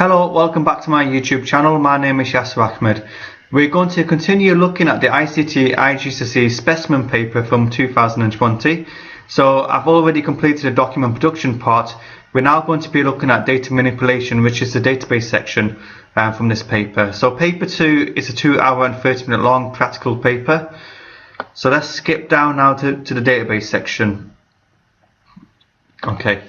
Hello, welcome back to my YouTube channel. My name is YAHMAD. We're going to continue looking at the ICT IGCSE specimen paper from 2020. So I've already completed the document production part. We're now going to be looking at data manipulation, which is the database section from this paper. So paper 2 is a 2 hour and 30-minute long practical paper. So let's skip down now to the database section. Okay.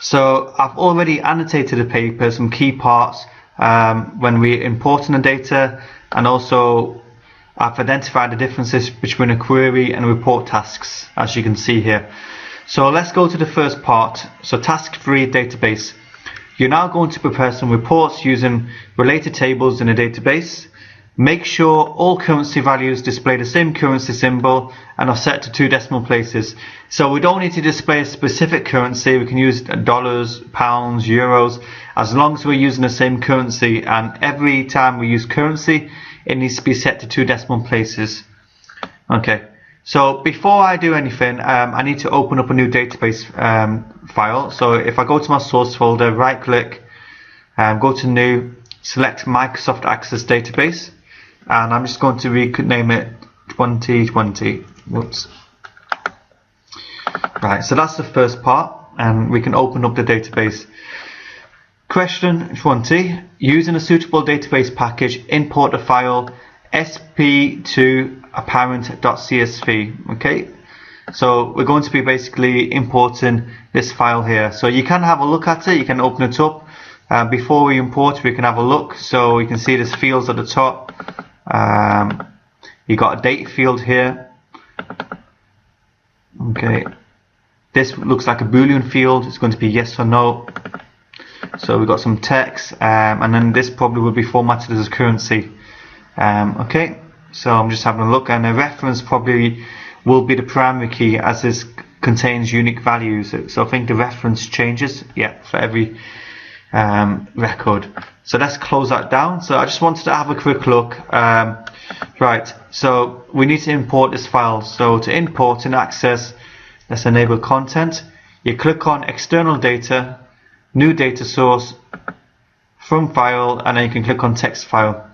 So I've already annotated the paper, some key parts when we're importing the data, and also I've identified the differences between a query and report tasks, as you can see here. So let's go to the first part. So task 3, database. You're now going to prepare some reports using related tables in a database. Make sure all currency values display the same currency symbol and are set to 2 decimal places. So we don't need to display a specific currency. We can use dollars, pounds, euros, as long as we're using the same currency, and every time we use currency it needs to be set to 2 decimal places. Okay, so before I do anything, I need to open up a new database file. So if I go to my source folder, right click, go to new, select Microsoft Access Database, and I'm just going to rename it 2020. Whoops. Right, so that's the first part, and we can open up the database. Question 20. Using a suitable database package, import the file sp2apparent.csv. Okay, so we're going to be basically importing this file here. So you can have a look at it, you can open it up. Before we import, we can have a look. So you can see there's fields at the top. You got a date field here. Okay, this looks like a Boolean field. It's going to be yes or no. So we've got some text, and then this probably will be formatted as a currency. Okay, so I'm just having a look, and the reference probably will be the primary key, as this contains unique values. So I think the reference changes, yeah, for every record. So let's close that down. So I just wanted to have a quick look. Right, so we need to import this file. So to import and access, let's enable content. You click on external data, new data source, from file, and then you can click on text file.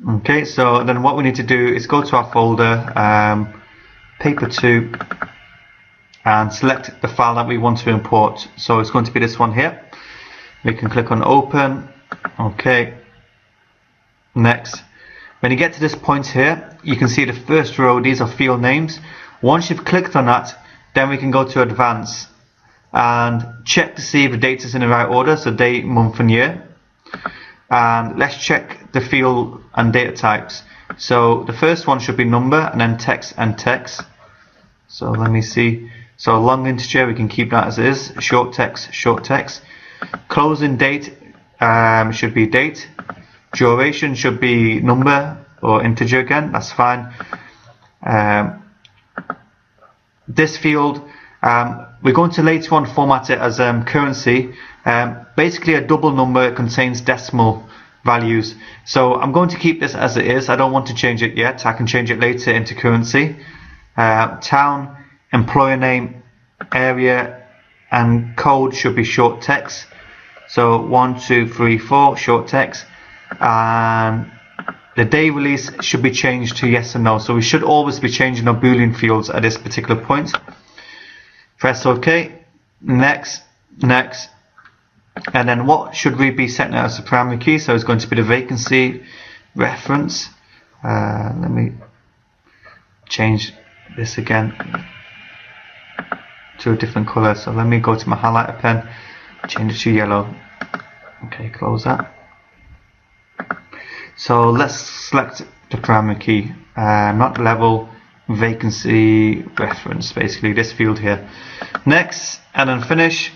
Okay, so then what we need to do is go to our folder, paper 2, and select the file that we want to import. So it's going to be this one here. We can click on open. Okay, next. When you get to this point here, you can see the first row, these are field names. Once you've clicked on that, then we can go to advanced and check to see if the data is in the right order, so date, month and year. And let's check the field and data types. So the first one should be number, and then text and text. So let me see. So long integer, we can keep that as is. Short text, short text. Closing date should be date. Duration should be number or integer again. That's fine. This field, we're going to later on format it as currency. Basically, a double number contains decimal values. So I'm going to keep this as it is. I don't want to change it yet. I can change it later into currency. Town, employer name, area, and code should be short text. So 1, 2, 3, 4 short text, and the day release should be changed to yes and no. So we should always be changing our Boolean fields at this particular point. Press OK. Next, next, and then what should we be setting as the primary key? So it's going to be the vacancy reference. Let me change this again to a different color. So let me go to my highlighter pen, change it to yellow. Okay, close that. So let's select the primary key, not level, vacancy reference, basically this field here. Next, and then finish.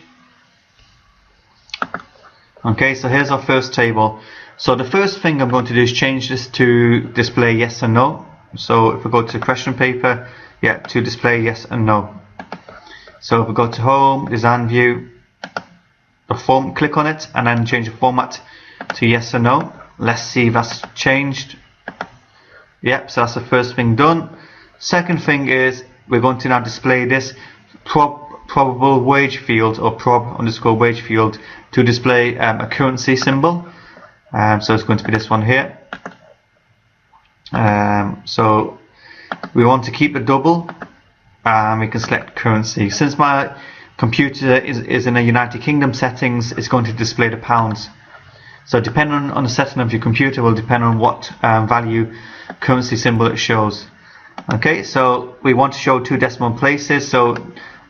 Okay, so here's our first table. So the first thing I'm going to do is change this to display yes and no. So if we go to question paper, yeah, to display yes and no. So if we go to home, design view, the form, click on it, and then change the format to yes and no. Let's see if that's changed. Yep, so that's the first thing done. Second thing is we're going to now display this probable wage field or prob_wage field to display a currency symbol. So it's going to be this one here. So we want to keep the double, and we can select currency. Since my computer is in a United Kingdom settings, it's going to display the pounds. So depending on the setting of your computer will depend on what value currency symbol it shows. Okay, so we want to show 2 decimal places. So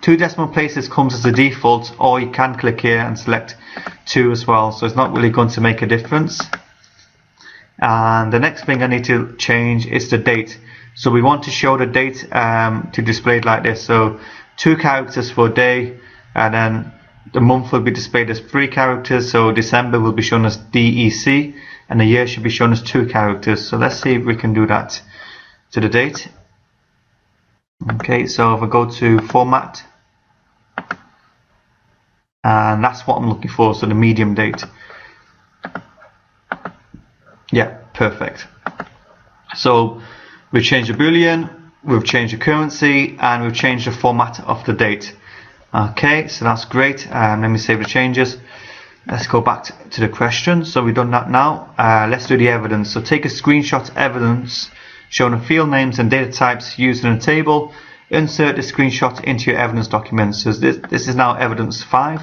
2 decimal places comes as a default, or you can click here and select 2 as well. So it's not really going to make a difference. And the next thing I need to change is the date. So we want to show the date to display it like this. So 2 characters for day, and then the month will be displayed as 3 characters. So December will be shown as DEC, and the year should be shown as 2 characters. So let's see if we can do that to the date. Okay, so if I go to format, and that's what I'm looking for, so the medium date. Yeah, perfect. So we've changed the boolean, we've changed the currency, and we've changed the format of the date. Okay, so that's great. Let me save the changes. Let's go back to the question. So we've done that now. Let's do the evidence. So take a screenshot evidence showing the field names and data types used in a table. Insert the screenshot into your evidence document. So this is now evidence 5.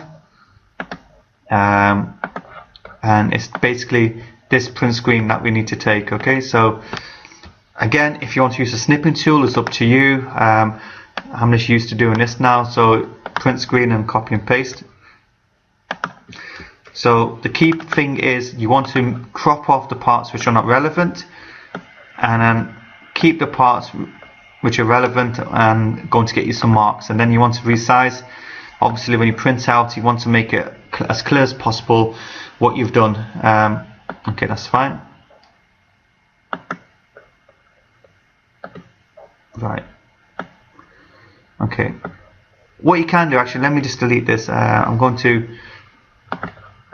And it's basically this print screen that we need to take. Okay, so again, if you want to use the snipping tool, it's up to you. I'm just used to doing this now, so print screen and copy and paste. So the key thing is you want to crop off the parts which are not relevant, and then keep the parts which are relevant and going to get you some marks. And then you want to resize. Obviously when you print out, you want to make it as clear as possible what you've done. Okay, that's fine. Right. Okay. What you can do, actually, let me just delete this. I'm going to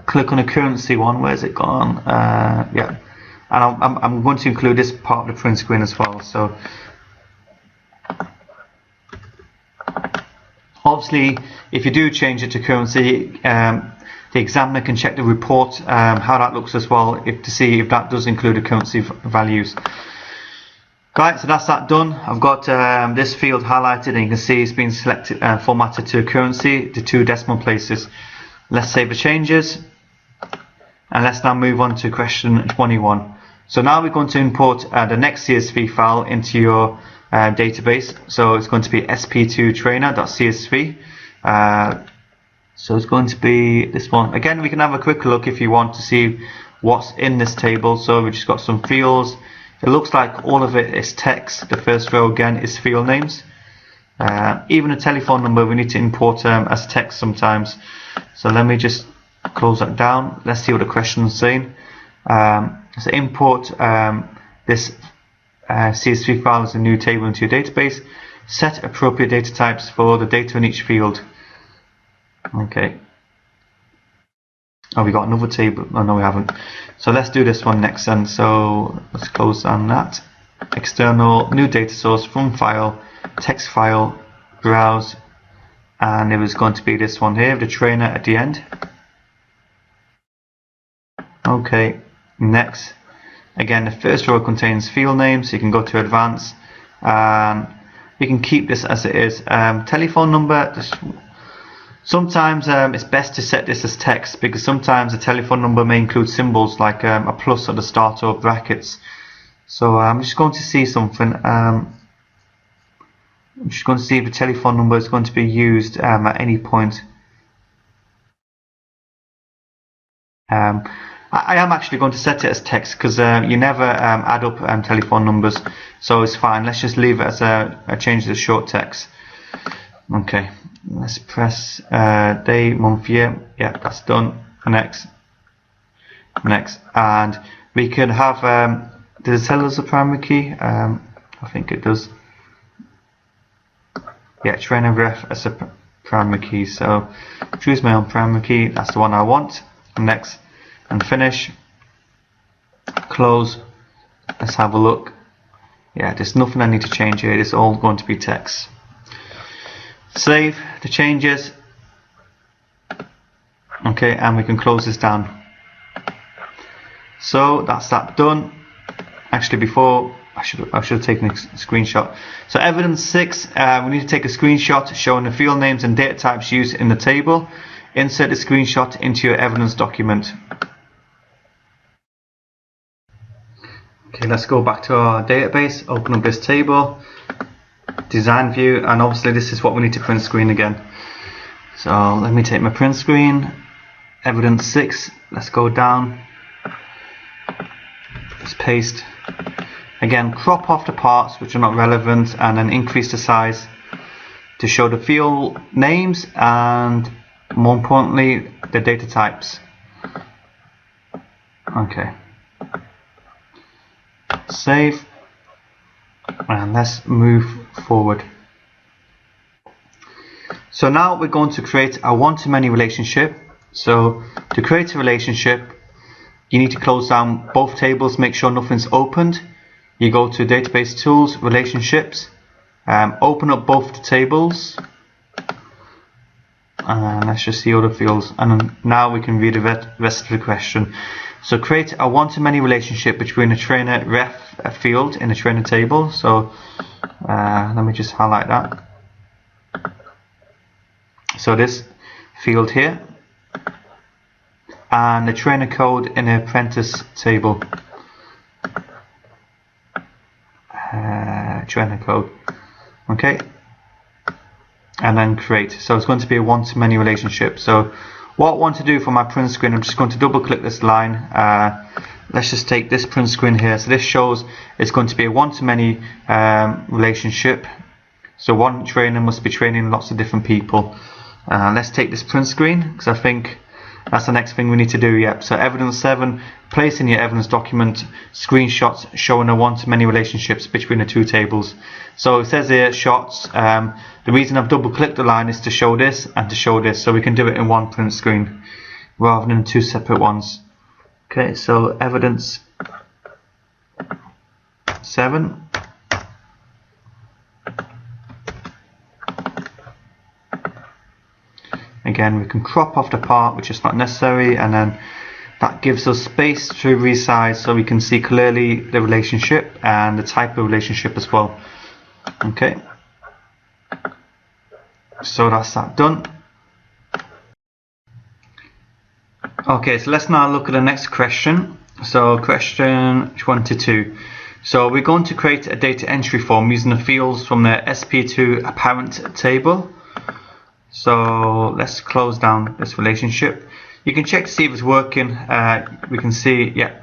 click on the currency one. Where's it gone? Yeah. And I'm going to include this part of the print screen as well. So obviously, if you do change it to currency, the examiner can check the report, how that looks as well, to see if that does include the currency values. Right, so that's that done. I've got this field highlighted, and you can see it's been selected and formatted to a currency, to 2 decimal places. Let's save the changes, and let's now move on to question 21. So now we're going to import the next CSV file into your database. So it's going to be sp2trainer.csv. So it's going to be this one. Again, we can have a quick look if you want to see what's in this table. So we've just got some fields. It looks like all of it is text. The first row again is field names. Even a telephone number we need to import as text sometimes. So let me just close that down. Let's see what the question is saying. So import this CSV file as a new table into your database. Set appropriate data types for the data in each field. Okay. Oh, we got another table. Oh, no, we haven't. So let's do this one next then. So let's close down that. External, new data source, from file, text file, browse, and it was going to be this one here, the trainer at the end. Okay, next. Again, the first row contains field names, so you can go to advanced. We can keep this as it is. Telephone number. Sometimes it's best to set this as text, because sometimes a telephone number may include symbols like a plus at the start or brackets. So I'm just going to see something. I'm just going to see if the telephone number is going to be used at any point. I am actually going to set it as text, because you never add up telephone numbers, so it's fine. Let's just leave it as a change to short text. Okay, let's press day, month, year. Yeah, that's done. Next, and we can have. Does it tell us the primary key? I think it does. Yeah, trainer ref as a primary key. So choose my own primary key. That's the one I want. Next, and finish. Close. Let's have a look. Yeah, there's nothing I need to change here. It's all going to be text. Save the changes. Okay, and we can close this down. So that's that done. Actually, before I should have taken a screenshot. So evidence 6, we need to take a screenshot showing the field names and data types used in the table. Insert the screenshot into your evidence document. Okay, let's go back to our database, open up this table, design view, and obviously this is what we need to print screen again. So let me take my print screen, evidence 6, let's go down, let's paste. Again, crop off the parts which are not relevant and then increase the size to show the field names and, more importantly, the data types. Okay. Save. And let's move forward. So now we're going to create a one-to-many relationship. So to create a relationship, you need to close down both tables, make sure nothing's opened. You go to Database Tools, Relationships, open up both the tables, and let's just see other fields, and now we can read the rest of the question. So create a one-to-many relationship between a trainer ref field in a trainer table. So let me just highlight that. So this field here, and the trainer code in the apprentice table. Trainer code, okay, and then create. So it's going to be a one-to-many relationship. So what I want to do for my print screen, I'm just going to double click this line. Let's just take this print screen here. So this shows it's going to be a one-to-many relationship. So one trainer must be training lots of different people. Let's take this print screen because I think that's the next thing we need to do. Yep. So evidence 7, place in your evidence document screenshots showing a one-to-many relationships between the two tables. So it says here shots. The reason I've double clicked the line is to show this and to show this, so we can do it in one print screen rather than two separate ones. Okay, so evidence 7. Again, we can crop off the part which is not necessary, and then that gives us space to resize so we can see clearly the relationship and the type of relationship as well. Okay, so that's that done. Okay, so let's now look at the next question. So question 22. So we're going to create a data entry form using the fields from the SP2 apparent table. So let's close down this relationship. You can check to see if it's working. We can see, yeah,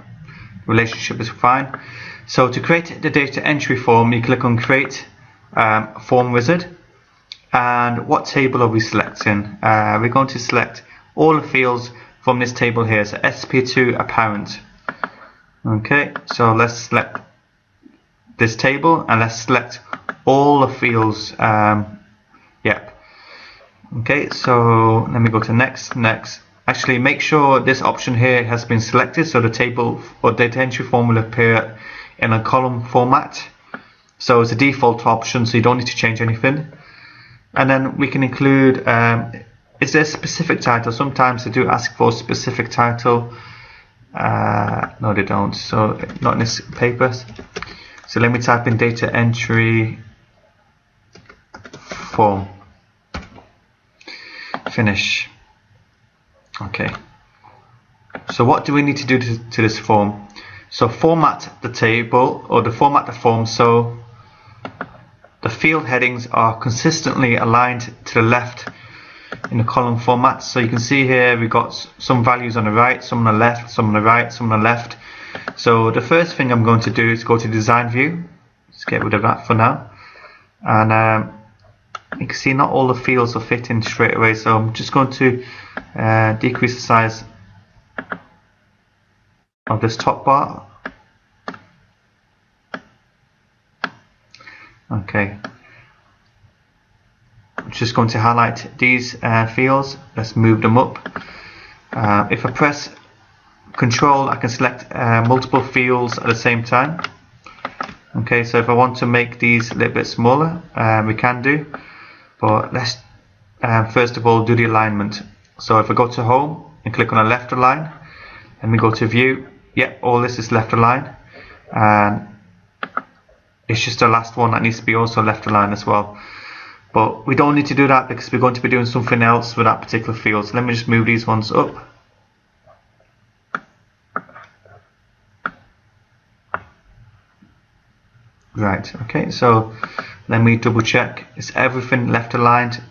relationship is fine. So to create the data entry form, you click on Create Form Wizard. And what table are we selecting? We're going to select all the fields from this table here, so SP2 apparent. Okay, so let's select this table and let's select all the fields. Yep. Okay, so let me go to next. Actually, make sure this option here has been selected, so the table or data entry form will appear in a column format. So it's a default option, so you don't need to change anything. And then we can include, is there a specific title? Sometimes they do ask for a specific title. No, they don't, so not in this paper. So let me type in data entry form. Finish. Okay, so what do we need to do to this form? So format the table, or format the form so the field headings are consistently aligned to the left in the column format. So you can see here we've got some values on the right, some on the left, some on the right, some on the left. So the first thing I'm going to do is go to design view. Let's get rid of that for now. And you can see not all the fields are fitting straight away, so I'm just going to decrease the size of this top bar. Okay, I'm just going to highlight these fields. Let's move them up. If I press Control, I can select multiple fields at the same time. Okay, so if I want to make these a little bit smaller, we can do. But let's first of all do the alignment. So if I go to home and click on a left align, and we go to view, yep, all this is left align, and it's just the last one that needs to be also left align as well. But we don't need to do that because we're going to be doing something else with that particular field. So let me just move these ones up. Right, okay, so let me double check. Is everything left aligned?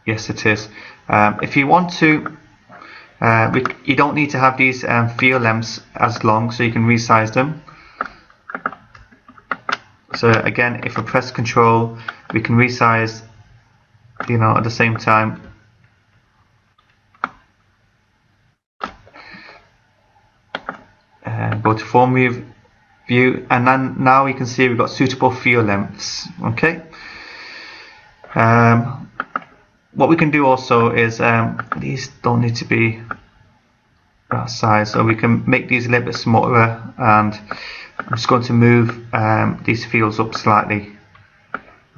Yes, it is. If you want to, you don't need to have these field lengths as long, so you can resize them. So again, if I press Control, we can resize, you know, at the same time. Go to Form View, and then now you can see we've got suitable field lengths. Okay. What we can do also is these don't need to be that size, so we can make these a little bit smaller, and I'm just going to move these fields up slightly.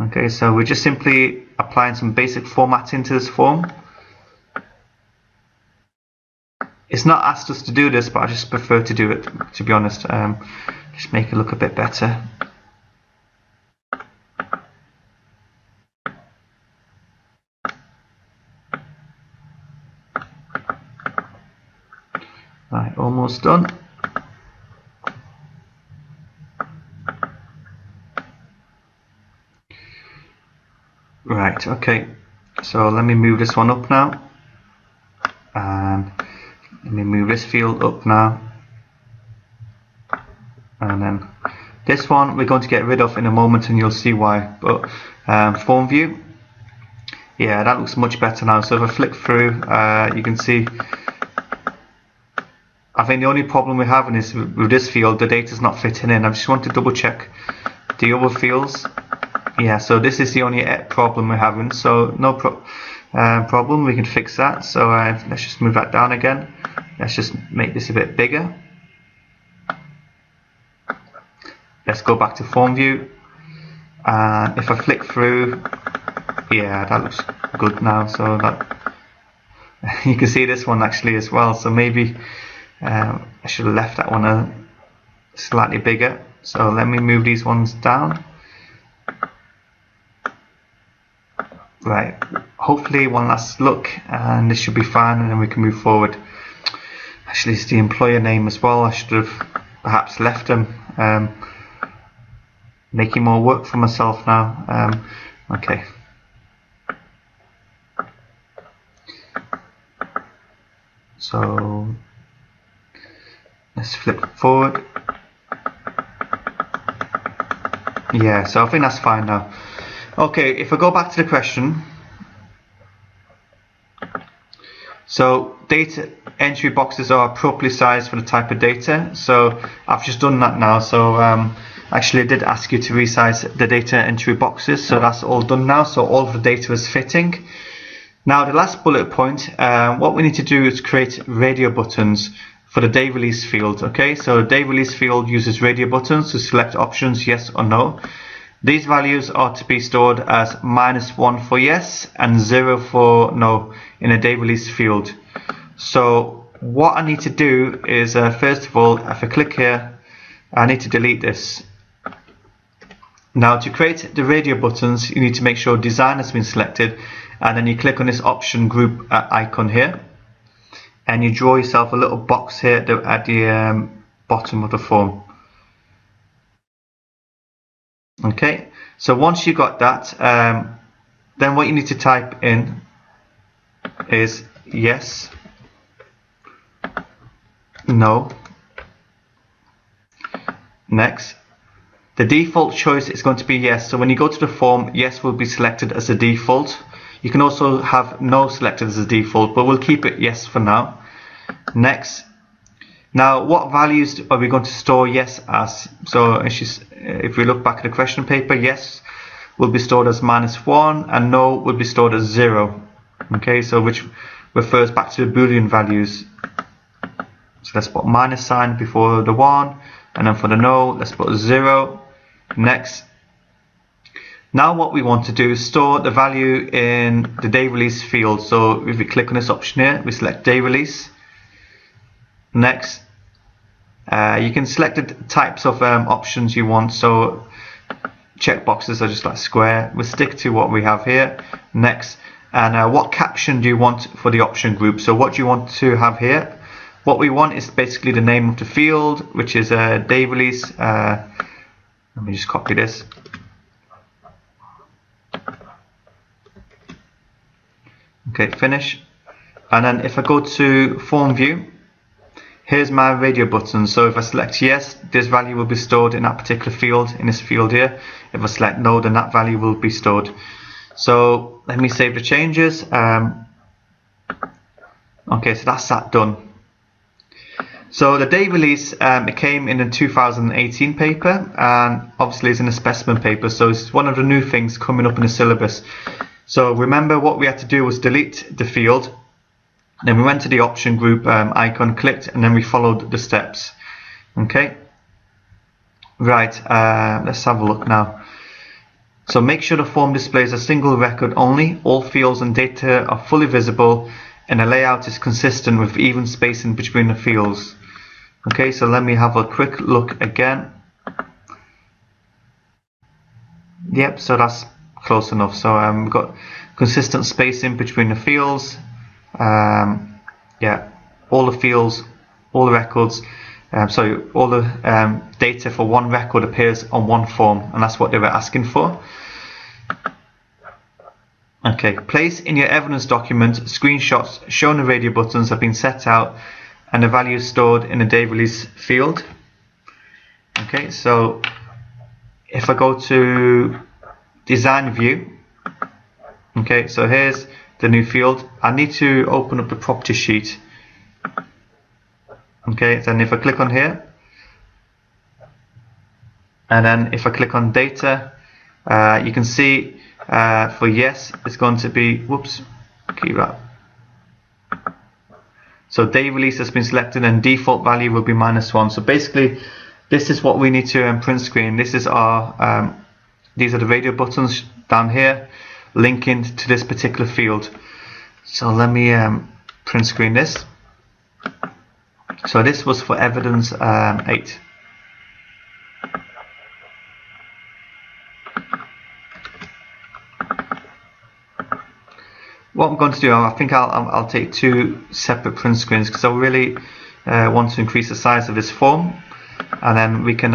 Okay, so we're just simply applying some basic formatting to this form. It's not asked us to do this, but I just prefer to do it, to be honest. Just make it look a bit better. Right, almost done. Right, okay, so let me move this one up now, and let me move this field up now, and then this one we're going to get rid of in a moment, and you'll see why. But Form View, yeah, that looks much better now. So if I flick through, you can see, I think the only problem we're having is with this field, the data's not fitting in. I just want to double check the other fields. Yeah, so this is the only problem we're having, so no problem, we can fix that. So let's just move that down again. Let's just make this a bit bigger. Let's go back to Form View, and if I flick through, yeah, that looks good now. So that you can see this one actually as well, so maybe I should have left that one slightly bigger. So let me move these ones down. Right, hopefully one last look, and this should be fine, and then we can move forward. Actually, it's the employer name as well. I should have perhaps left them, making more work for myself now. Okay. So let's flip forward. Yeah, so I think that's fine now. Okay, if I go back to the question, so data entry boxes are appropriately sized for the type of data. So I've just done that now. So actually I did ask you to resize the data entry boxes, so that's all done now. So all of the data is fitting. Now the last bullet point, what we need to do is create radio buttons for the day release field. Okay, so the day release field uses radio buttons to select options yes or no. These values are to be stored as -1 for yes and 0 for no in a day release field. So what I need to do is first of all, if I click here, I need to delete this. Now to create the radio buttons, you need to make sure design has been selected, and then you click on this option group icon here, and you draw yourself a little box here at the bottom of the form. Okay, so once you got that, then what you need to type in is yes, no, next. The default choice is going to be yes, so when you go to the form, yes will be selected as a default. You can also have no selected as a default, but we'll keep it yes for now. Next. Now, what values are we going to store yes as? So if we look back at the question paper, yes will be stored as -1 and no will be stored as 0. Okay, so which refers back to the Boolean values. So let's put -sign before the 1, and then for the no, let's put 0. Next. Now what we want to do is store the value in the day release field. So if we click on this option here, we select day release. Next, you can select the types of options you want. So check boxes are just like square. We'll stick to what we have here. Next, and what caption do you want for the option group? So what do you want to have here? What we want is basically the name of the field, which is day release. Let me just copy this. Okay, finish. And then if I go to form view, here's my radio button. So if I select yes, this value will be stored in that particular field, in this field here. If I select no, then that value will be stored. So let me save the changes. Okay, so that's that done. So the day release, it came in the 2018 paper, and obviously it's in a specimen paper, so it's one of the new things coming up in the syllabus. So remember, what we had to do was delete the field, then we went to the option group icon, clicked, and then we followed the steps. Okay, right, let's have a look now. So make sure the form displays a single record only, all fields and data are fully visible, and the layout is consistent with even spacing between the fields. Okay, so let me have a quick look again. Yep, so that's close enough. So we've got consistent spacing between the fields. Yeah, all the fields, all the records, all the data for one record appears on one form, and that's what they were asking for. Okay, place in your evidence document screenshots showing the radio buttons have been set out and the value stored in the day release field. Okay, so if I go to design view, okay, so here's the new field. I need to open up the property sheet. Okay, then if I click on here, and then if I click on data, you can see for yes, it's going to be, whoops, key wrap. So day release has been selected and default value will be -1. So basically, this is what we need to print screen. This is our, these are the radio buttons down here, linking to this particular field. So let me print screen this. So this was for evidence 8. What I'm going to do, I think I'll take 2 separate print screens because I really want to increase the size of this form, and then we can.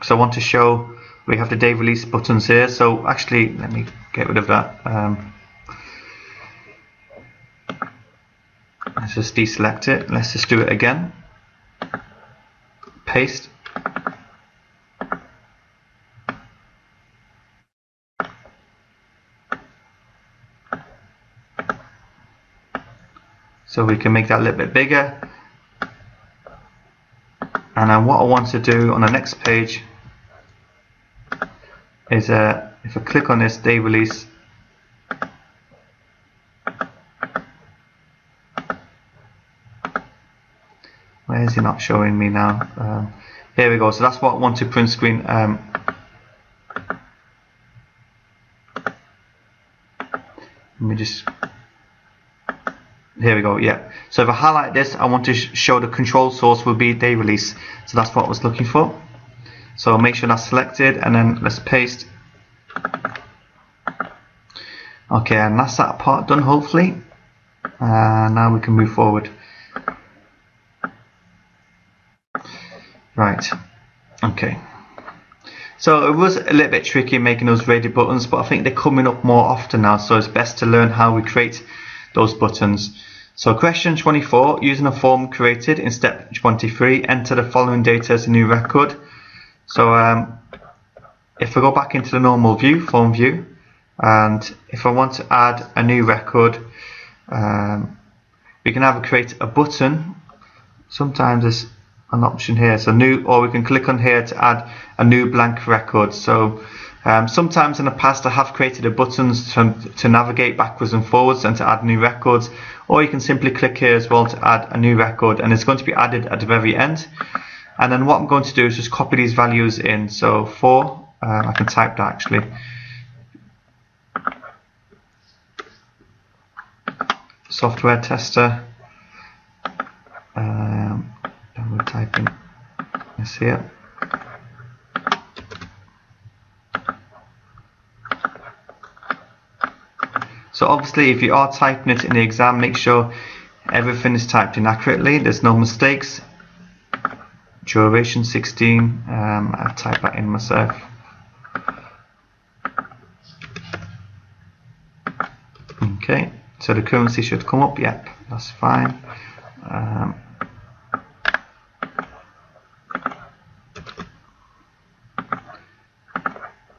So I want to show we have the day release buttons here. So actually, let me get rid of that. Let's just deselect it. Let's just do it again. Paste. So we can make that a little bit bigger. And then what I want to do on the next page is if I click on this day release, where is he not showing me now? Here we go. So that's what I want to print screen. Let me just. Here we go, yeah. So if I highlight this, I want to show the control source will be day release. So that's what I was looking for. So make sure that's selected, and then let's paste. Okay, and that's that part done, hopefully. Now we can move forward. Right, okay. So it was a little bit tricky making those radio buttons, but I think they're coming up more often now, so it's best to learn how we create those buttons. So question 24, using a form created in step 23, enter the following data as a new record. So if I go back into the normal view, form view, and if I want to add a new record, we can either create a button. Sometimes there's an option here, so new, or we can click on here to add a new blank record. So sometimes in the past I have created a buttons to navigate backwards and forwards and to add new records, or you can simply click here as well to add a new record, and it's going to be added at the very end. And then what I'm going to do is just copy these values in. So 4, I can type that actually. Software tester. We'll type in this here. So obviously if you are typing it in the exam, make sure everything is typed in accurately, there's no mistakes. Duration 16, I've typed that in myself. Okay, so the currency should come up, yep, that's fine.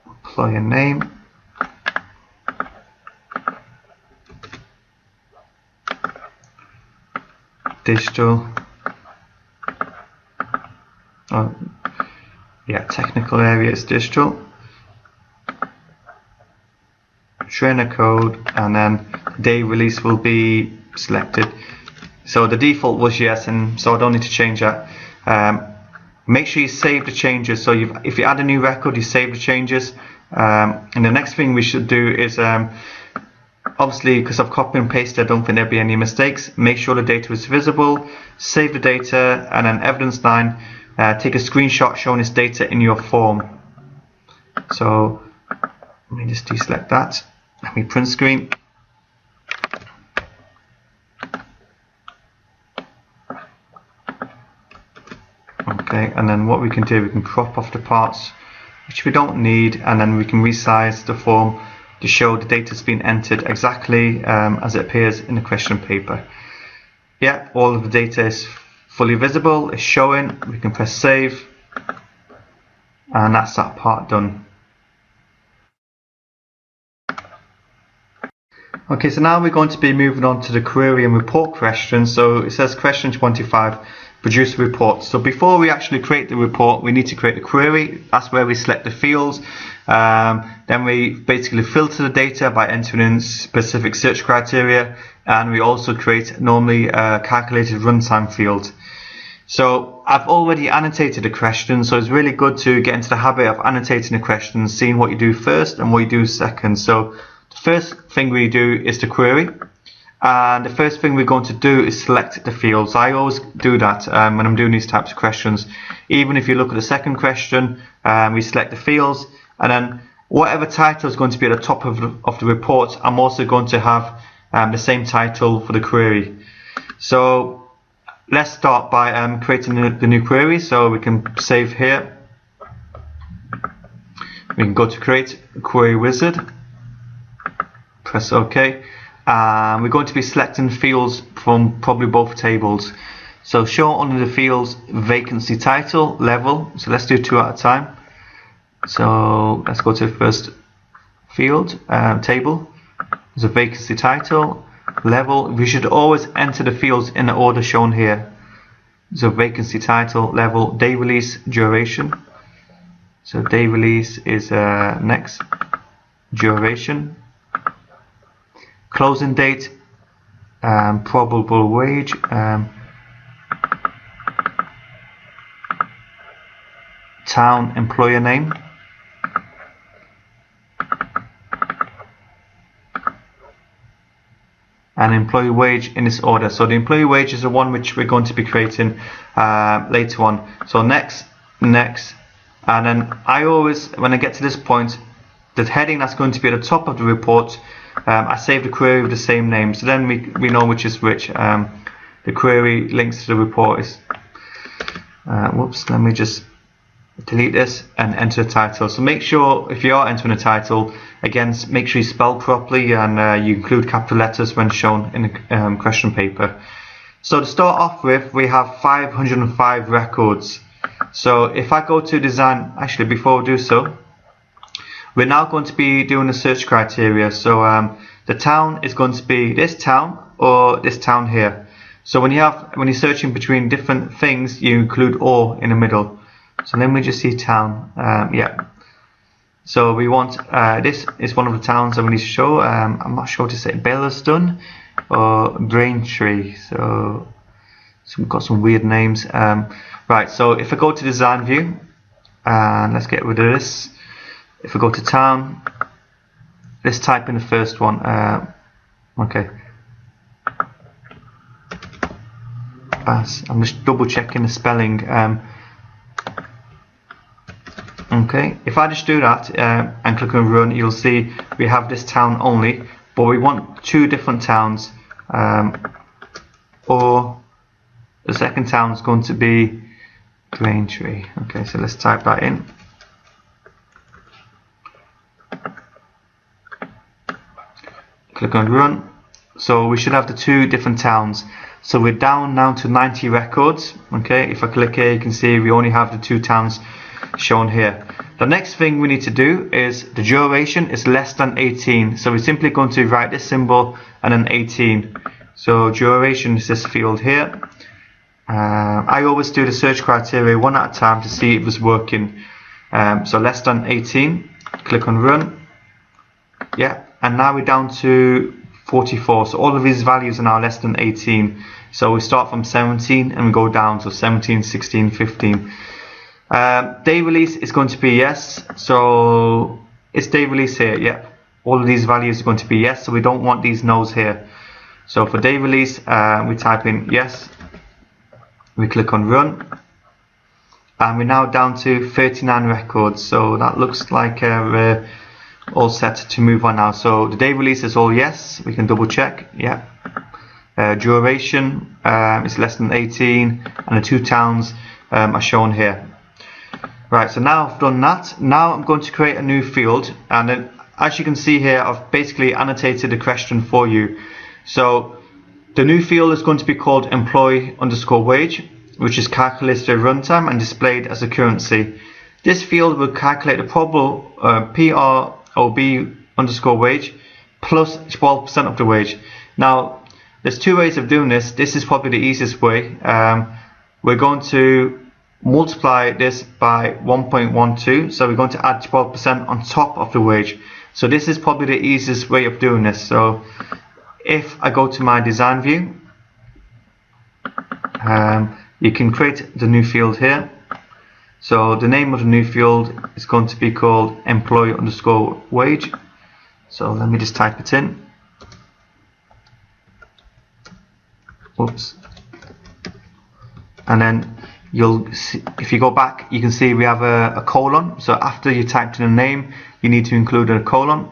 Employer name. Digital. Oh, yeah, technical area is digital. Trainer code, and then day release will be selected. So the default was yes, and so I don't need to change that. Make sure you save the changes. So if you add a new record, you save the changes. And the next thing we should do is obviously, because I've copied and pasted, I don't think there'll be any mistakes. Make sure the data is visible, save the data, and then evidence 9, take a screenshot showing this data in your form. So let me just deselect that. Let me print screen. Okay, and then what we can do, we can crop off the parts which we don't need, and then we can resize the form to show the data has been entered exactly as it appears in the question paper. Yeah, all of the data is fully visible, it's showing. We can press save, and that's that part done. Okay, so now we're going to be moving on to the query and report questions. So it says question 25, produce a report. So before we actually create the report, we need to create the query. That's where we select the fields. Then we basically filter the data by entering in specific search criteria, and we also create normally a calculated runtime field. So I've already annotated the question, so it's really good to get into the habit of annotating the questions, seeing what you do first and what you do second. So the first thing we do is the query, and the first thing we're going to do is select the fields. I always do that when I'm doing these types of questions. Even if you look at the second question, we select the fields, and then whatever title is going to be at the top of the report, I'm also going to have the same title for the query. So let's start by creating the new query. So we can save here. We can go to create a query wizard. Press OK. We're going to be selecting fields from probably both tables. So show under the fields vacancy title, level. So let's do 2 at a time. So let's go to the first field, table. There's a vacancy title, level. We should always enter the fields in the order shown here. So vacancy title, level, day release, duration. So day release is next, duration. Closing date, probable wage, town, employer name, and employee wage in this order. So the employee wage is the one which we're going to be creating later on. So next, and then I always, when I get to this point, the heading that's going to be at the top of the report, I save the query with the same name, so then we know which is which. The query links to the report is whoops, let me just delete this and enter the title. So make sure if you are entering a title, again, make sure you spell properly and you include capital letters when shown in the question paper. So to start off with, we have 505 records. So if I go to design, actually before we do so, we're now going to be doing the search criteria. So the town is going to be this town or this town here. So when you're searching between different things, you include or in the middle. So let me just see town. Yeah. So we want this is one of the towns that we need to show. I'm not sure to say Bellaston or Braintree. So we've got some weird names. Right. So if I go to design view, and let's get rid of this. if we go to town, let's type in the first one. Okay. I'm just double checking the spelling. Okay, if I just do that and click on run, you'll see we have this town only, but we want two different towns, or the second town is going to be Braintree. Okay, so let's type that in. Click on run. So we should have the two different towns. So we're down now to 90 records. Okay, if I click here, you can see we only have the two towns shown here. The next thing we need to do is the duration is less than 18. So we're simply going to write this symbol and then 18. So duration is this field here. I always do the search criteria one at a time to see if it's working. So less than 18. Click on run. Yeah, and now we're down to 44. So all of these values are now less than 18. So we start from 17 and we go down to 17, 16, 15. Day release is going to be yes. So it's day release here. Yeah, all of these values are going to be yes. So we don't want these no's here. So for day release, we type in yes. We click on run. And we're now down to 39 records. So that looks like we're all set to move on now. So the day release is all yes. We can double check. Yeah. Duration is less than 18, and the two towns are shown here. Right, so now I've done that. Now I'm going to create a new field, and then as you can see here, I've basically annotated the question for you. So the new field is going to be called employee_wage, which is calculated at runtime and displayed as a currency. This field will calculate the probable PROB_wage plus 12% of the wage. Now, there's two ways of doing this. This is probably the easiest way. We're going to multiply this by 1.12, so we're going to add 12% on top of the wage. So this is probably the easiest way of doing this. So if I go to my design view, you can create the new field here. So the name of the new field is going to be called employee_wage. So let me just type it in. Oops. And then you'll see, if you go back, you can see we have a colon. So after you typed in a name, you need to include a colon.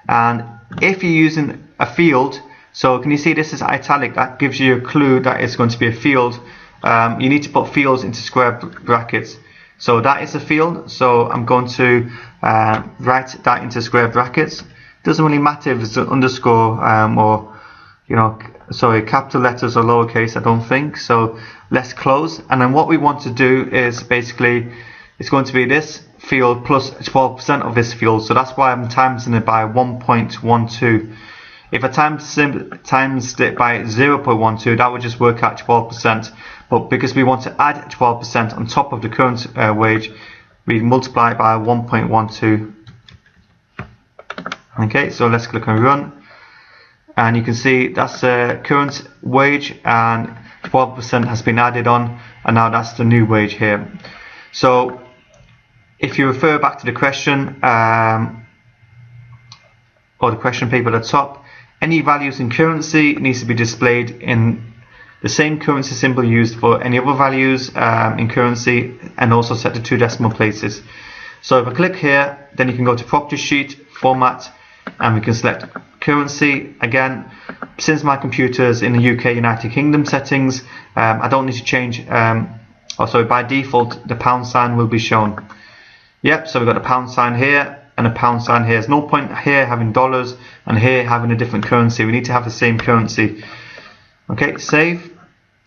And if you're using a field, so can you see this is italic? That gives you a clue that it's going to be a field. You need to put fields into square brackets. So that is a field. So I'm going to write that into square brackets. Doesn't really matter if it's an underscore or capital letters or lowercase, I don't think. So let's close. And then what we want to do is basically, it's going to be this field plus 12% of this field. So that's why I'm timesing it by 1.12. If I times it by 0.12, that would just work out 12%. But because we want to add 12% on top of the current wage, we multiply it by 1.12. Okay, so let's click on run. And you can see that's the current wage, and 12% has been added on, and now that's the new wage here. So if you refer back to the question or the question paper at the top, any values in currency needs to be displayed in the same currency symbol used for any other values in currency, and also set to 2 decimal places. So if I click here, then you can go to property sheet, format, and we can select currency. Again, since my computer is in the UK United Kingdom settings, I don't need to change, by default the pound sign will be shown. Yep, so we've got a pound sign here and a pound sign here. There's no point here having dollars and here having a different currency. We need to have the same currency. Okay, save.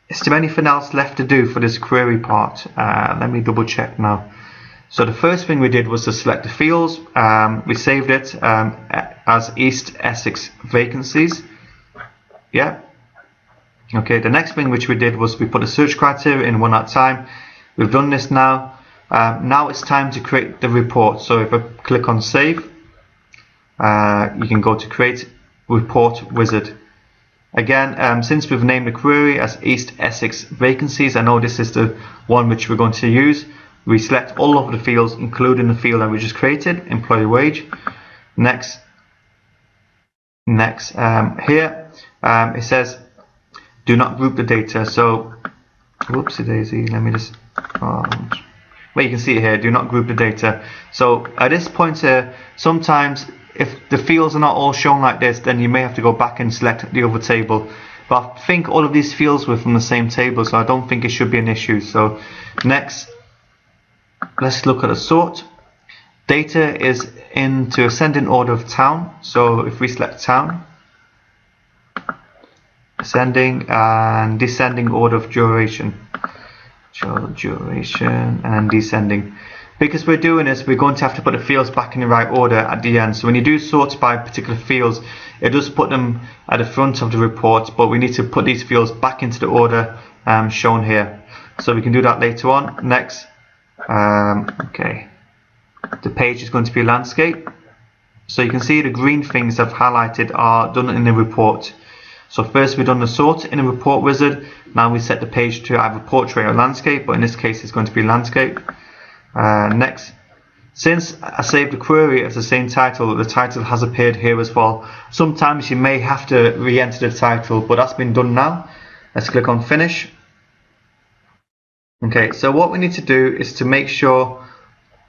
Is there anything else left to do for this query part? Let me double check now. So the first thing we did was to select the fields. We saved it as East Essex vacancies. Yeah. Okay, the next thing which we did was we put a search criteria in one at a time. We've done this now. Now it's time to create the report. So if I click on save, you can go to create report wizard. Again, since we've named the query as East Essex vacancies, I know this is the one which we're going to use. we select all of the fields, including the field that we just created, employee wage. Next, here it says do not group the data. So whoopsie daisy, let me just well, you can see it here, do not group the data. So at this point here, sometimes if the fields are not all shown like this, then you may have to go back and select the other table. But I think all of these fields were from the same table, so I don't think it should be an issue. So next, let's look at the sort. Data is into ascending order of town. So if we select town, ascending and descending order of duration. Duration and descending. Because we're doing this, we're going to have to put the fields back in the right order at the end. So when you do sorts by particular fields, it does put them at the front of the report, but we need to put these fields back into the order shown here. So we can do that later on. Next, okay, the page is going to be landscape. So you can see the green things I've highlighted are done in the report. So first we've done the sort in the report wizard. Now we set the page to either portrait or landscape, but in this case it's going to be landscape. Next, since I saved the query as the same title, the title has appeared here as well. Sometimes you may have to re-enter the title, but that's been done now. Let's click on finish. Okay, so what we need to do is to make sure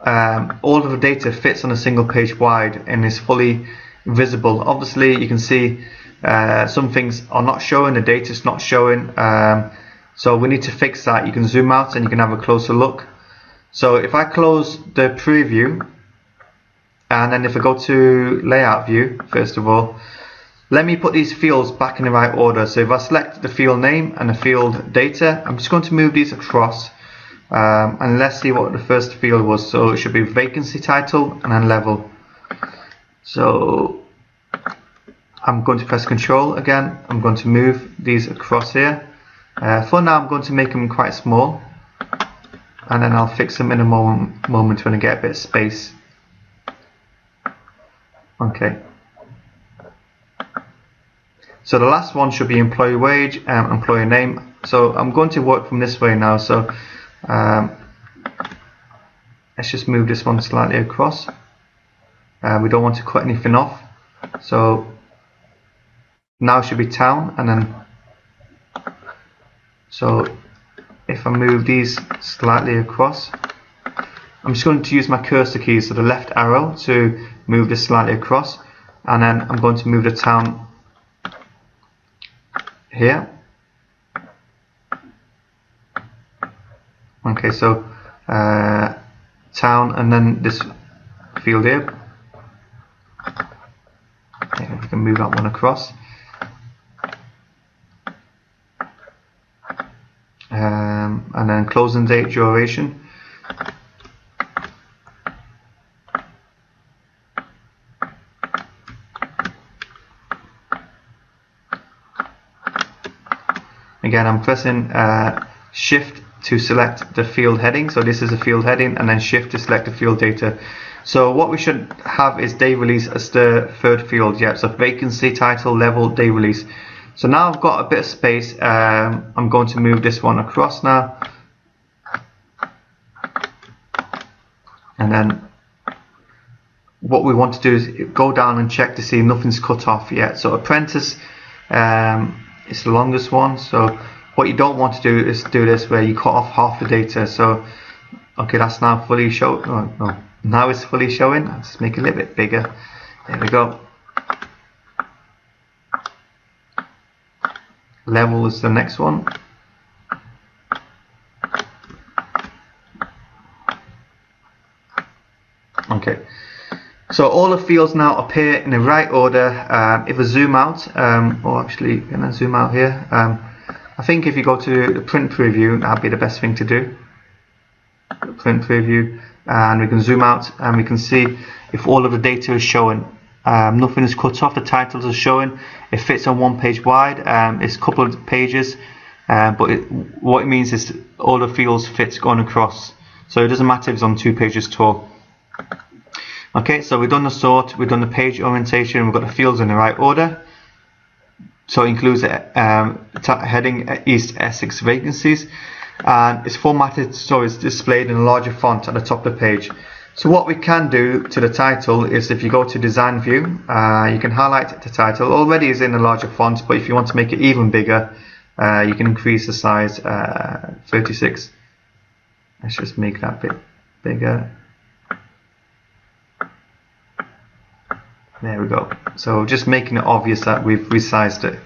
all of the data fits on a single page wide and is fully visible. Obviously you can see some things are not showing, the data is not showing, so we need to fix that. You can zoom out and you can have a closer look. So if I close the preview and then if I go to layout view, first of all, let me put these fields back in the right order. So if I select the field name and the field data, I'm just going to move these across and let's see what the first field was. So it should be vacancy title and then level. So I'm going to press Control again. I'm going to move these across here. For now I'm going to make them quite small, and then I'll fix them in a moment when I get a bit of space. Okay. So the last one should be employee wage and employee name. So I'm going to work from this way now. So let's just move this one slightly across. We don't want to cut anything off. So now it should be town, and then so if I move these slightly across, I'm just going to use my cursor keys, so the left arrow, to move this slightly across, and then I'm going to move the town here. Okay, so town and then this field here. Okay, we can move that one across. And then closing date, duration. Again, I'm pressing shift to select the field heading. So this is a field heading, and then shift to select the field data. So what we should have is day release as the third field. Yeah, so vacancy, title, level, day release. So now I've got a bit of space. I'm going to move this one across now, and then what we want to do is go down and check to see nothing's cut off yet. So apprentice is the longest one. So what you don't want to do is do this where you cut off half the data. So okay, that's now fully shown. Oh, no, now it's fully showing. Let's make it a little bit bigger. There we go. Level is the next one. Okay, so all the fields now appear in the right order. If I zoom out, or actually, can I zoom out here? I think if you go to the print preview, that'd be the best thing to do. The print preview, and we can zoom out and we can see if all of the data is showing. Nothing is cut off, the titles are showing, it fits on one page wide, it's a couple of pages, but what it means is all the fields fit going across, so it doesn't matter if it's on 2 pages tall. Okay, so we've done the sort, we've done the page orientation, we've got the fields in the right order. So it includes heading East Essex vacancies, and it's formatted so it's displayed in a larger font at the top of the page. So what we can do to the title is, if you go to design view, you can highlight the title. Already is in a larger font, but if you want to make it even bigger, you can increase the size 36. Let's just make that bit bigger. There we go. So just making it obvious that we've resized it.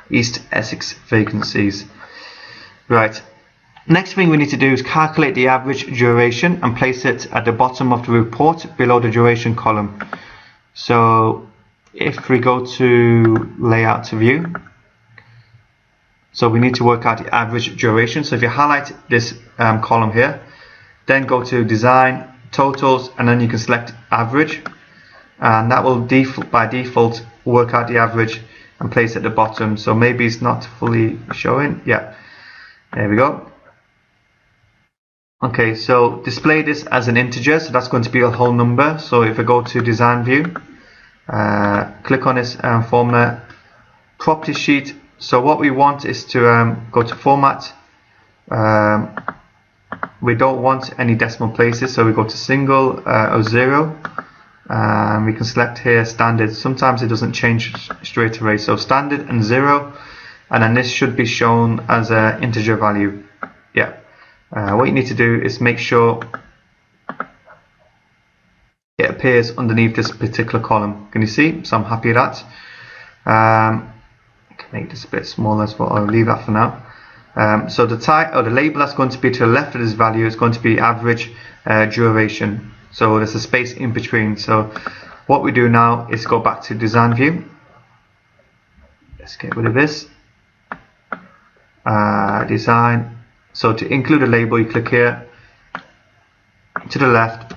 East Essex vacancies. Right. Next thing we need to do is calculate the average duration and place it at the bottom of the report below the duration column. So if we go to layout to view, so we need to work out the average duration. So if you highlight this column here, then go to design, totals, and then you can select average, and that will by default work out the average and place it at the bottom. So maybe it's not fully showing. Yeah, there we go. Okay, so display this as an integer, so that's going to be a whole number. So if I go to design view, click on this formula, property sheet. So what we want is to go to format. We don't want any decimal places, so we go to single or zero. We can select here standard. Sometimes it doesn't change straight away, so standard and 0, and then this should be shown as an integer value. Yeah. What you need to do is make sure it appears underneath this particular column. Can you see? So I'm happy with that. I can make this a bit smaller as well. I'll leave that for now. So the type or the label that's going to be to the left of this value is going to be average duration. So there's a space in between. So what we do now is go back to design view. Let's get rid of this. Design. So to include a label, you click here to the left.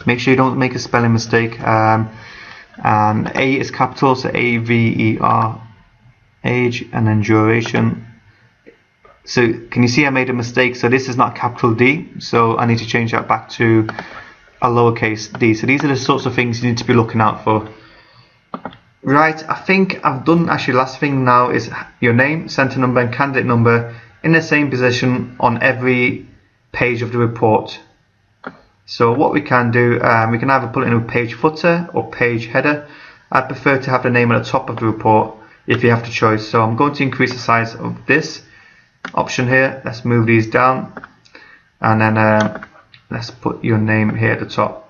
Make sure you don't make a spelling mistake. And A is capital, so AVER, age, and then duration. So can you see I made a mistake? So this is not capital D, so I need to change that back to a lowercase d. So these are the sorts of things you need to be looking out for. Right, I think I've done. Actually, last thing now is your name, centre number, and candidate number in the same position on every page of the report. So what we can do, we can either put it in a page footer or page header. I prefer to have the name at the top of the report if you have the choice. So I'm going to increase the size of this option here. Let's move these down, and then let's put your name here at the top.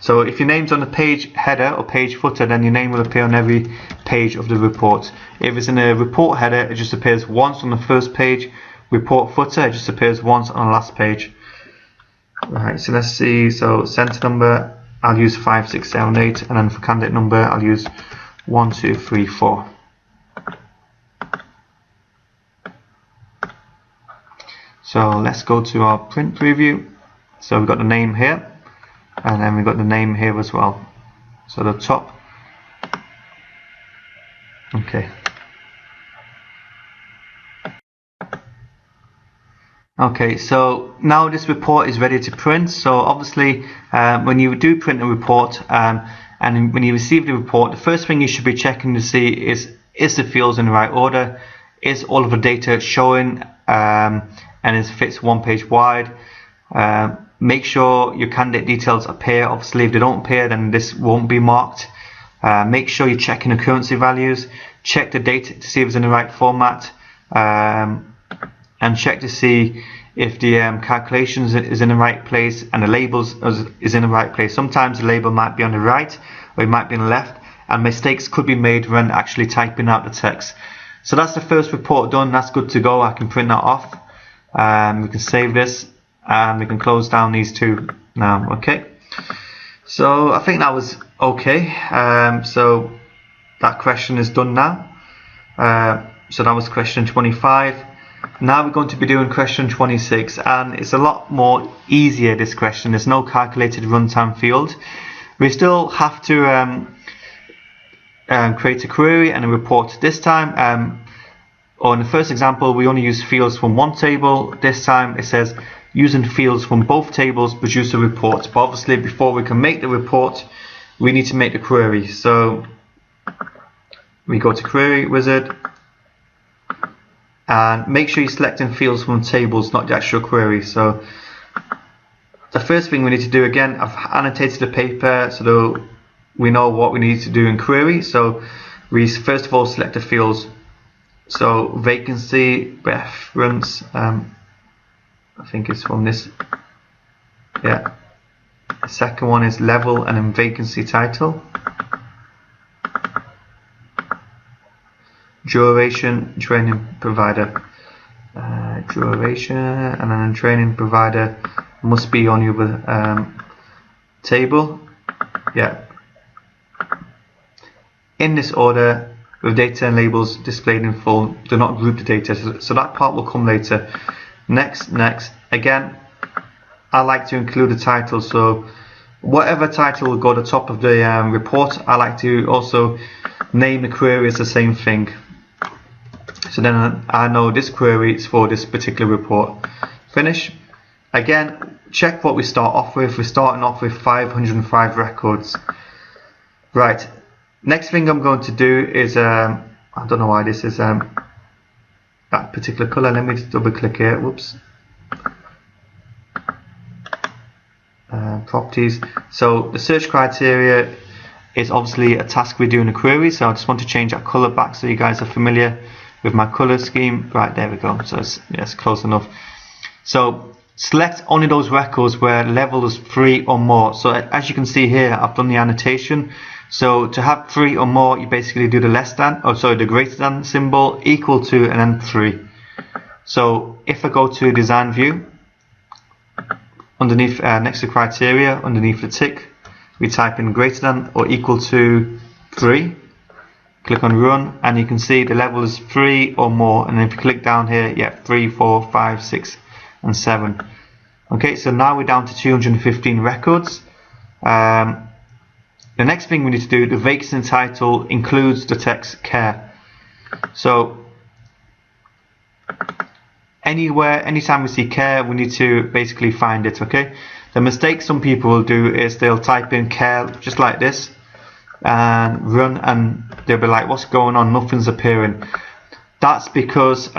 So if your name's on the page header or page footer, then your name will appear on every page of the report. If it's in a report header, it just appears once on the first page. Report footer, it just appears once on the last page. Right, so let's see. So centre number, I'll use 5, 6, 7, 8, and then for candidate number, I'll use 1, 2, 3, 4. So let's go to our print preview. So we've got the name here, and then we've got the name here as well. So the top. Okay. Okay, so now this report is ready to print. So obviously when you do print a report and when you receive the report, the first thing you should be checking to see is the fields in the right order, is all of the data showing, and it fits one page wide. Make sure your candidate details appear. Obviously if they don't appear, then this won't be marked. Make sure you're checking the currency values, check the date to see if it's in the right format, and check to see if the calculations is in the right place and the labels is in the right place. Sometimes the label might be on the right or it might be on the left, and mistakes could be made when actually typing out the text. So that's the first report done. That's good to go. I can print that off. We can save this, and we can close down these two now. Okay, so I think that was okay. So that question is done now. So that was question 25. Now we're going to be doing question 26, and it's a lot more easier, this question. There's no calculated runtime field. We still have to create a query and a report. This time, or in the first example, we only use fields from one table. This time it says using fields from both tables produce a report. But obviously before we can make the report, we need to make the query. So we go to Query Wizard, and make sure you're selecting fields from tables, not the actual query. So the first thing we need to do, again, I've annotated the paper so that we know what we need to do in query. So we first of all select the fields. So vacancy, reference, I think it's from this, yeah. The second one is level and then vacancy title. Duration, training provider. Duration, and then training provider must be on your table. Yeah. In this order, with data and labels displayed in full, do not group the data. So that part will come later. Next. Again, I like to include a title. So whatever title will go to the top of the report, I like to also name the query as the same thing. So then I know this query is for this particular report. Finish. Again, check what we start off with. We're starting off with 505 records. Right. Next thing I'm going to do is, I don't know why this is that particular color. Let me just double click here. Whoops. Properties. So the search criteria is obviously a task we do in a query. So I just want to change that color back so you guys are familiar with my color scheme. Right, there we go. So it's close enough. So select only those records where level is 3 or more. So as you can see here, I've done the annotation. So to have 3 or more, you basically do the greater than symbol, equal to, and then 3. So if I go to design view, underneath next to criteria, underneath the tick, we type in greater than or equal to 3. Click on run, and you can see the level is 3 or more. And if you click down here, yeah, 3, 4, 5, 6, and 7. Okay, so now we're down to 215 records. The next thing we need to do, the vacancy title includes the text care. So anytime we see care, we need to basically find it. Okay. The mistake some people will do is they'll type in care just like this and run, and they'll be like, what's going on? Nothing's appearing. That's because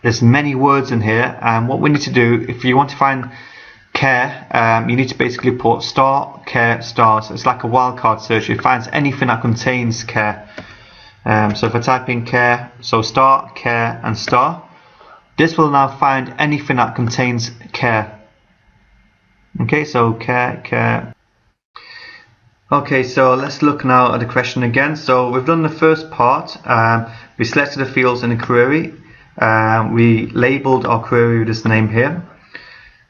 there's many words in here, and what we need to do, if you want to find care, you need to basically put star, care, star. So it's like a wildcard search. It finds anything that contains care. So if I type in care, so star, care, and star, this will now find anything that contains care. Okay, so care. Okay, so let's look now at the question again. So we've done the first part. We selected the fields in the query. We labeled our query with this name here.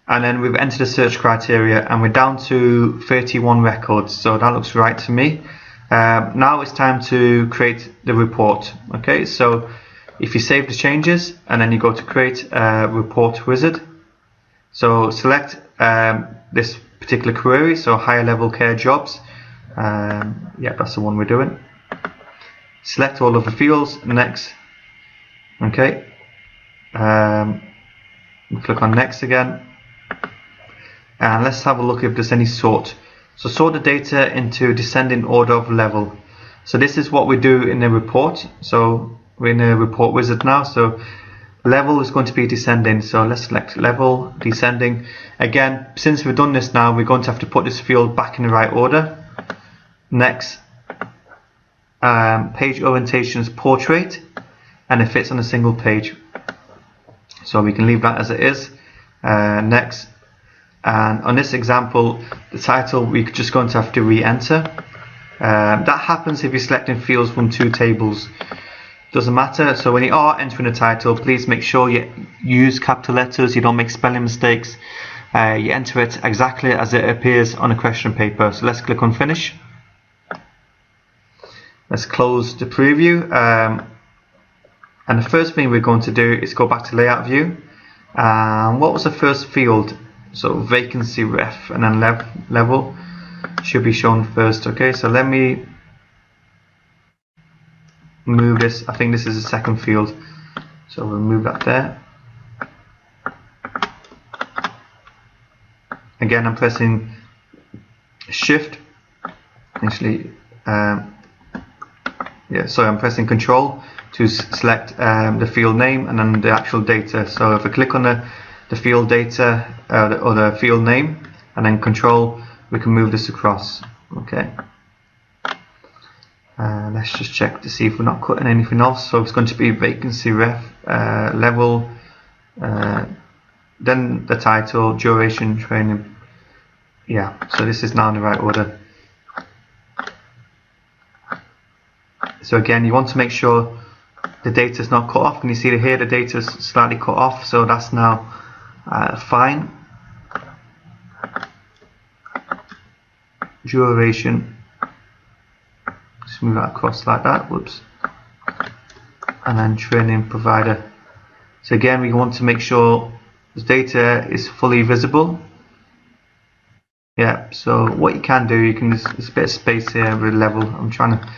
And then we've entered the search criteria, and we're down to 31 records. So that looks right to me. Now it's time to create the report. Okay, so if you save the changes and then you go to create report wizard, so select this particular query, so higher level care jobs. Yeah, that's the one we're doing. Select all of the fields. Next. Okay. Click on next again. And let's have a look if there's any sort. So sort the data into descending order of level. So this is what we do in the report. So we're in a report wizard now. So level is going to be descending. So let's select level, descending. Again, since we've done this now, we're going to have to put this field back in the right order. Next. Page orientation is portrait, and it fits on a single page. So we can leave that as it is. Next. And on this example, the title we're just going to have to re-enter. That happens if you're selecting fields from 2 tables. Doesn't matter. So when you are entering a title, please make sure you use capital letters. You don't make spelling mistakes. You enter it exactly as it appears on a question paper. So let's click on finish. Let's close the preview. And the first thing we're going to do is go back to layout view. What was the first field? So vacancy ref, and then level should be shown first. Okay, so let me move this. I think this is the second field, so we'll move that there. Again, I'm pressing shift, actually Yeah, sorry, I'm pressing Control to select the field name and then the actual data. So if I click on the field data or the field name and then Control, we can move this across. Okay. Let's just check to see if we're not cutting anything else. So it's going to be vacancy ref level, then the title, duration, training. Yeah, so this is now in the right order. So again, you want to make sure the data is not cut off. Can you see here the data is slightly cut off? So that's now fine. Duration, just move that across like that. Whoops. And then training provider. So again, we want to make sure the data is fully visible. Yeah, so what you can do, you can just, there's a bit of space here with level. I'm trying to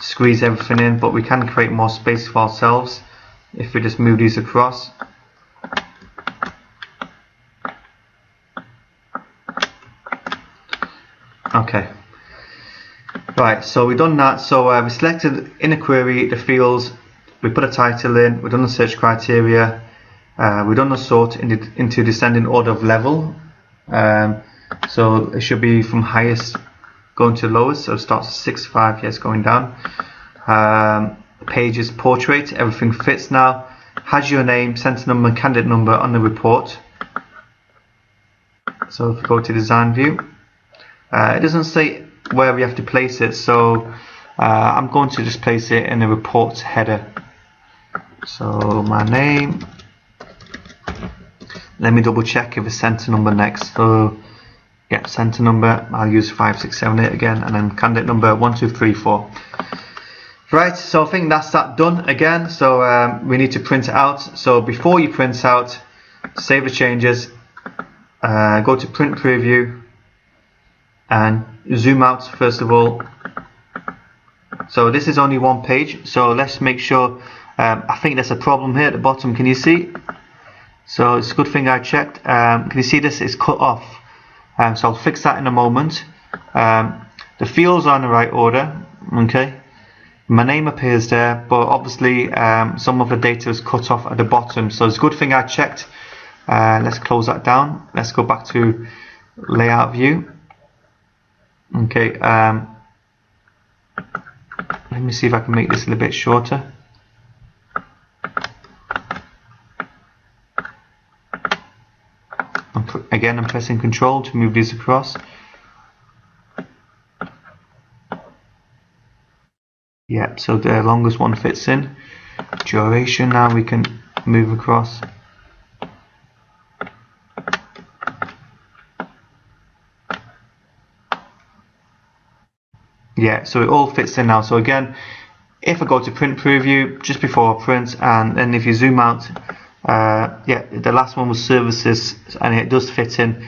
squeeze everything in, but we can create more space for ourselves if we just move these across. Okay, right, so we've done that. So we selected in a query the fields, we put a title in, we've done the search criteria, we've done the sort into descending order of level. So it should be from highest going to lowest, so it starts at 6.5, yes, going down. Pages, portrait, everything fits now. Has your name, center number, candidate number on the report. So if we go to design view, it doesn't say where we have to place it, so I'm going to just place it in the reports header. So my name, let me double check if it's center number next. So yeah, center number, I'll use 5, 6, 7, 8 again, and then candidate number 1, 2, 3, 4. Right, so I think that's that done again. So we need to print it out. So before you print out, save the changes, go to print preview and zoom out first of all. So this is only one page, so let's make sure. I think there's a problem here at the bottom, can you see? So it's a good thing I checked. Can you see this is cut off? So I'll fix that in a moment. The fields are in the right order. Okay, my name appears there, but obviously some of the data is cut off at the bottom. So it's a good thing I checked. Let's close that down. Let's go back to layout view. Okay, let me see if I can make this a little bit shorter. Again, I'm pressing Control to move these across. Yeah, so the longest one fits in. Duration, now we can move across. Yeah, so it all fits in now. So again, if I go to print preview just before I print, and then if you zoom out, yeah, the last one was services, and it does fit in.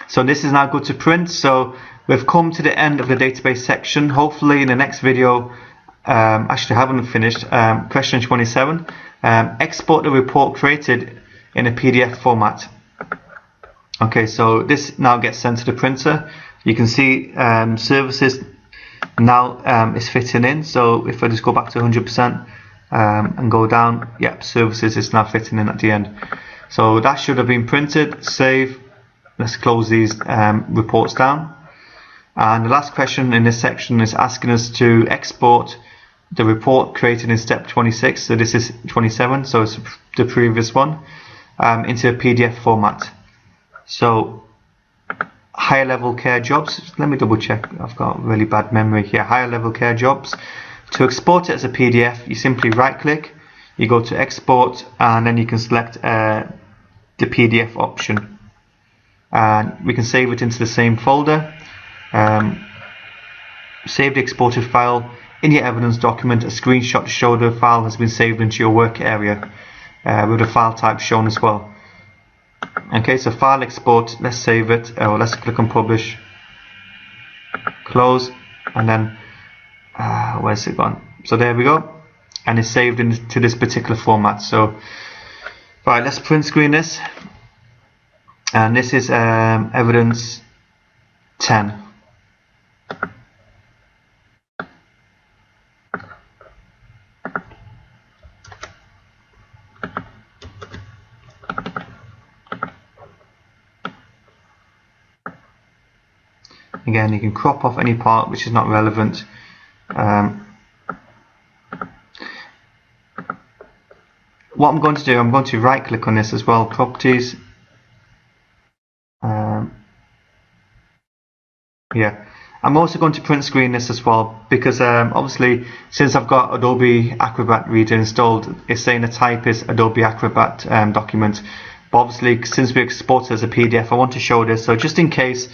So this is now good to print. So we've come to the end of the database section. Hopefully in the next video, actually I haven't finished, question 27, export the report created in a PDF format. Okay, so this now gets sent to the printer. You can see services now is fitting in. So if I just go back to 100% and go down, yep, services is now fitting in at the end. So that should have been printed. Save. Let's close these reports down. And the last question in this section is asking us to export the report created in step 26. So this is 27, so it's the previous one, into a PDF format. So higher level care jobs, let me double check, I've got really bad memory here. Higher level care jobs, to export it as a PDF, you simply right click, you go to export, and then you can select the PDF option, and we can save it into the same folder. Save the exported file in your evidence document. A screenshot to show the file has been saved into your work area, with the file type shown as well. Okay, so file export, let's save it, or let's click on publish, close, and then where's it gone? So there we go, and it's saved into this particular format. So right, let's print screen this, and this is evidence 10. Again, you can crop off any part which is not relevant. What I'm going to do, I'm going to right click on this as well, properties. Yeah, I'm also going to print screen this as well, because obviously since I've got Adobe Acrobat Reader installed, it's saying the type is Adobe Acrobat document. But obviously since we export it as a PDF, I want to show this. So just in case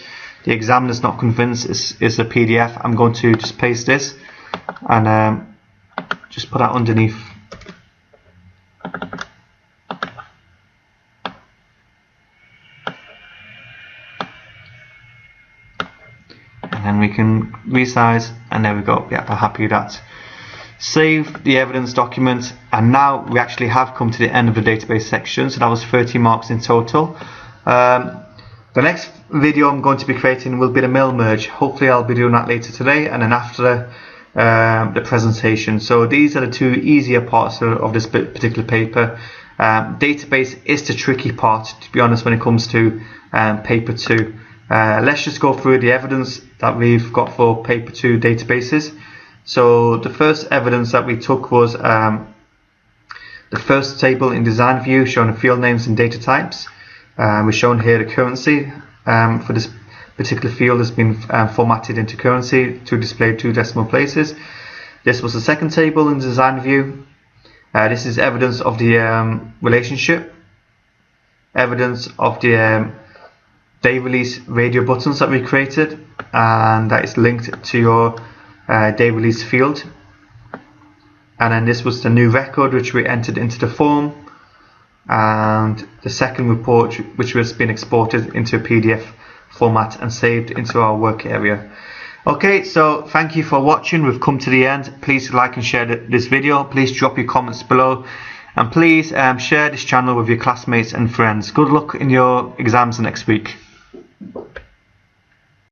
the examiner's not convinced it's a PDF, I'm going to just paste this and just put that underneath. And then we can resize, and there we go. Yeah, I'm happy with that. Save the evidence document, and now we actually have come to the end of the database section. So that was 30 marks in total. The next video I'm going to be creating will be the mill merge. Hopefully I'll be doing that later today, and then after the presentation. So these are the two easier parts of this particular paper. Database is the tricky part, to be honest, when it comes to paper 2. Let's just go through the evidence that we've got for paper 2 databases. So the first evidence that we took was the first table in design view showing the field names and data types. We're shown here the currency for this particular field has been formatted into currency to display 2 decimal places. This was the second table in design view. This is evidence of the relationship, evidence of the day release radio buttons that we created, and that is linked to your day release field. And then this was the new record which we entered into the form, and the second report which has been exported into a PDF format and saved into our work area. Okay, so thank you for watching. We've come to the end. Please like and share this video. Please drop your comments below, and please share this channel with your classmates and friends. Good luck in your exams next week.